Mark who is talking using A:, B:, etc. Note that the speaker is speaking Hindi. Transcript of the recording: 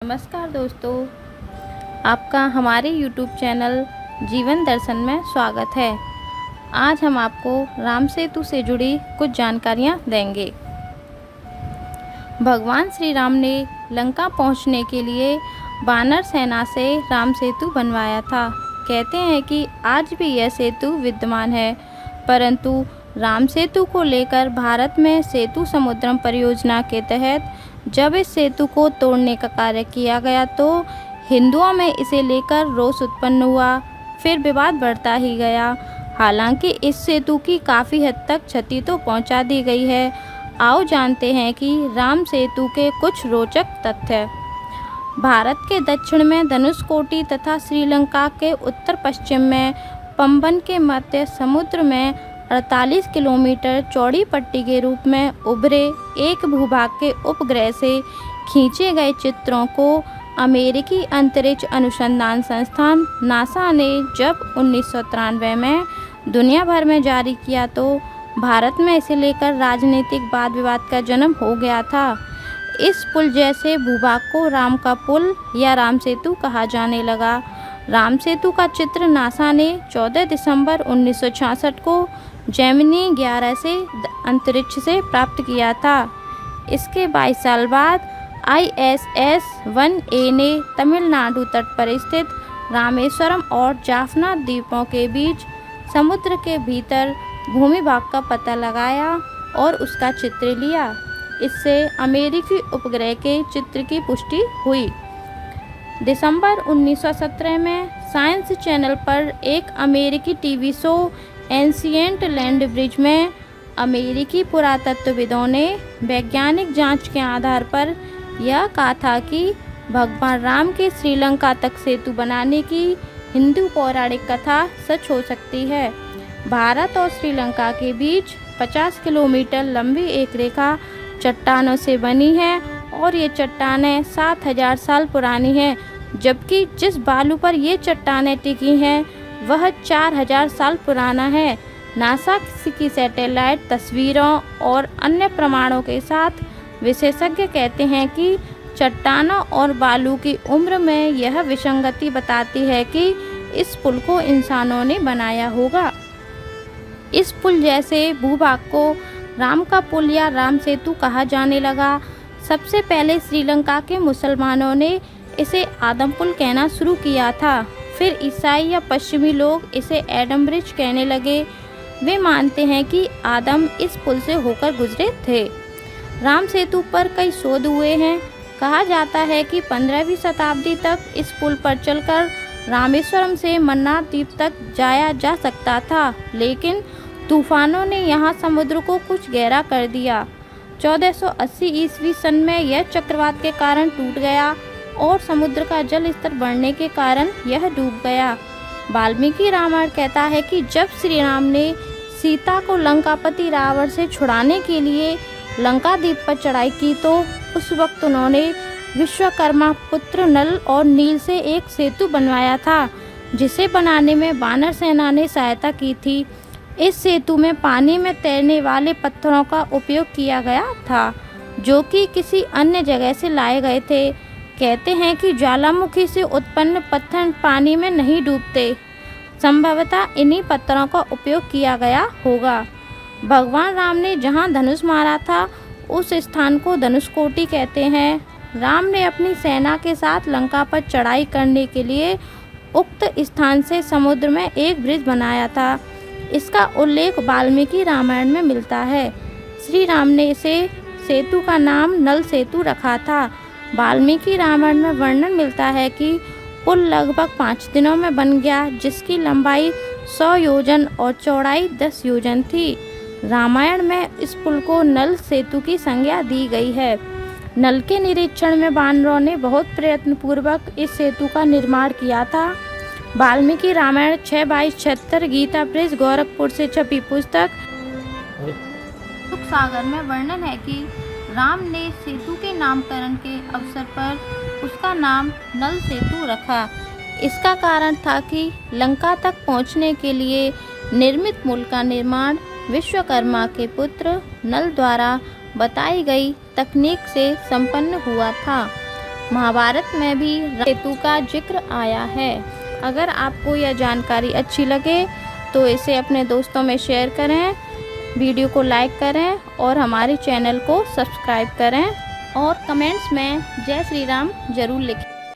A: नमस्कार दोस्तों, आपका हमारे YouTube चैनल जीवन दर्शन में स्वागत है। आज हम आपको राम सेतु से जुड़ी कुछ जानकारियाँ देंगे। भगवान श्री राम ने लंका पहुँचने के लिए वानर सेना से राम सेतु बनवाया था। कहते हैं कि आज भी यह सेतु विद्यमान है, परंतु राम सेतु को लेकर भारत में सेतु समुद्रम परियोजना के तहत जब इस सेतु को तोड़ने का कार्य किया गया तो हिंदुओं में इसे लेकर रोष उत्पन्न हुआ। फिर विवाद बढ़ता ही गया। हालांकि इस सेतु की काफ़ी हद तक क्षति तो पहुंचा दी गई है। आओ जानते हैं कि राम सेतु के कुछ रोचक तथ्य। भारत के दक्षिण में धनुषकोटी तथा श्रीलंका के उत्तर पश्चिम में पंबन के मध्य समुद्र में 48 किलोमीटर चौड़ी पट्टी के रूप में उभरे एक भूभाग के उपग्रह से खींचे गए चित्रों को अमेरिकी अंतरिक्ष अनुसंधान संस्थान नासा ने जब 1993 में दुनिया भर में जारी किया तो भारत में इसे लेकर राजनीतिक वाद विवाद का जन्म हो गया था। इस पुल जैसे भूभाग को राम का पुल या राम सेतु कहा जाने लगा। राम सेतु का चित्र नासा ने 14 दिसंबर 1966 को जेमिनी 11 से अंतरिक्ष से प्राप्त किया था। इसके 22 साल बाद ISS 1A ने तमिलनाडु तट पर स्थित रामेश्वरम और जाफना द्वीपों के बीच समुद्र के भीतर भूमिभाग का पता लगाया और उसका चित्र लिया। इससे अमेरिकी उपग्रह के चित्र की पुष्टि हुई। दिसंबर 1917 में साइंस चैनल पर एक अमेरिकी TV show ancient land bridge में अमेरिकी पुरातत्वविदों ने वैज्ञानिक जांच के आधार पर यह कहा था कि भगवान राम के श्रीलंका तक सेतु बनाने की हिंदू पौराणिक कथा सच हो सकती है। भारत और श्रीलंका के बीच 50 किलोमीटर लंबी एक रेखा चट्टानों से बनी है और ये चट्टानें 7000 साल पुरानी हैं, जबकि जिस बालू पर ये चट्टानें टिकी हैं वह 4000 साल पुराना है। नासा की सैटेलाइट तस्वीरों और अन्य प्रमाणों के साथ विशेषज्ञ कहते हैं कि चट्टानों और बालू की उम्र में यह विसंगति बताती है कि इस पुल को इंसानों ने बनाया होगा। इस पुल जैसे भूभाग को राम का पुल या राम सेतु कहा जाने लगा। सबसे पहले श्रीलंका के मुसलमानों ने इसे आदम पुल कहना शुरू किया था। फिर ईसाई या पश्चिमी लोग इसे एडम ब्रिज कहने लगे। वे मानते हैं कि आदम इस पुल से होकर गुजरे थे। राम सेतु पर कई शोध हुए हैं। कहा जाता है कि 15वीं शताब्दी तक इस पुल पर चलकर रामेश्वरम से मन्नार द्वीप तक जाया जा सकता था, लेकिन तूफानों ने यहाँ समुद्र को कुछ गहरा कर दिया। 1480 ईस्वी सन में यह चक्रवात के कारण टूट गया और समुद्र का जल स्तर बढ़ने के कारण यह डूब गया। वाल्मीकि रामायण कहता है कि जब श्री राम ने सीता को लंकापति रावण से छुड़ाने के लिए लंका द्वीप पर चढ़ाई की तो उस वक्त उन्होंने विश्वकर्मा पुत्र नल और नील से एक सेतु बनवाया था, जिसे बनाने में वानर सेना ने सहायता की थी। इस सेतु में पानी में तैरने वाले पत्थरों का उपयोग किया गया था, जो कि किसी अन्य जगह से लाए गए थे। कहते हैं कि ज्वालामुखी से उत्पन्न पत्थर पानी में नहीं डूबते। संभवतः इन्हीं पत्थरों का उपयोग किया गया होगा। भगवान राम ने जहां धनुष मारा था उस स्थान को धनुषकोटी कहते हैं। राम ने अपनी सेना के साथ लंका पर चढ़ाई करने के लिए उक्त स्थान से समुद्र में एक ब्रिज बनाया था। इसका उल्लेख वाल्मीकि रामायण में मिलता है। श्री राम ने इसे सेतु का नाम नल सेतु रखा था। वाल्मीकि रामायण में वर्णन मिलता है कि पुल लगभग 5 दिनों में बन गया, जिसकी लंबाई 100 योजन और चौड़ाई 10 योजन थी। रामायण में इस पुल को नल सेतु की संज्ञा दी गई है। नल के निरीक्षण में वानरों ने बहुत प्रयत्नपूर्वक इस सेतु का निर्माण किया था। वाल्मीकि रामायण 6/2276 गीता प्रेस गोरखपुर से छपी पुस्तक सागर में वर्णन है कि राम ने सेतु के नामकरण के अवसर पर उसका नाम नल सेतु रखा। इसका कारण था कि लंका तक पहुंचने के लिए निर्मित पुल का निर्माण विश्वकर्मा के पुत्र नल द्वारा बताई गई तकनीक से संपन्न हुआ था। महाभारत में भी सेतु का जिक्र आया है। अगर आपको यह जानकारी अच्छी लगे तो इसे अपने दोस्तों में शेयर करें, वीडियो को लाइक करें और हमारे चैनल को सब्सक्राइब करें और कमेंट्स में जय श्री राम जरूर लिखें।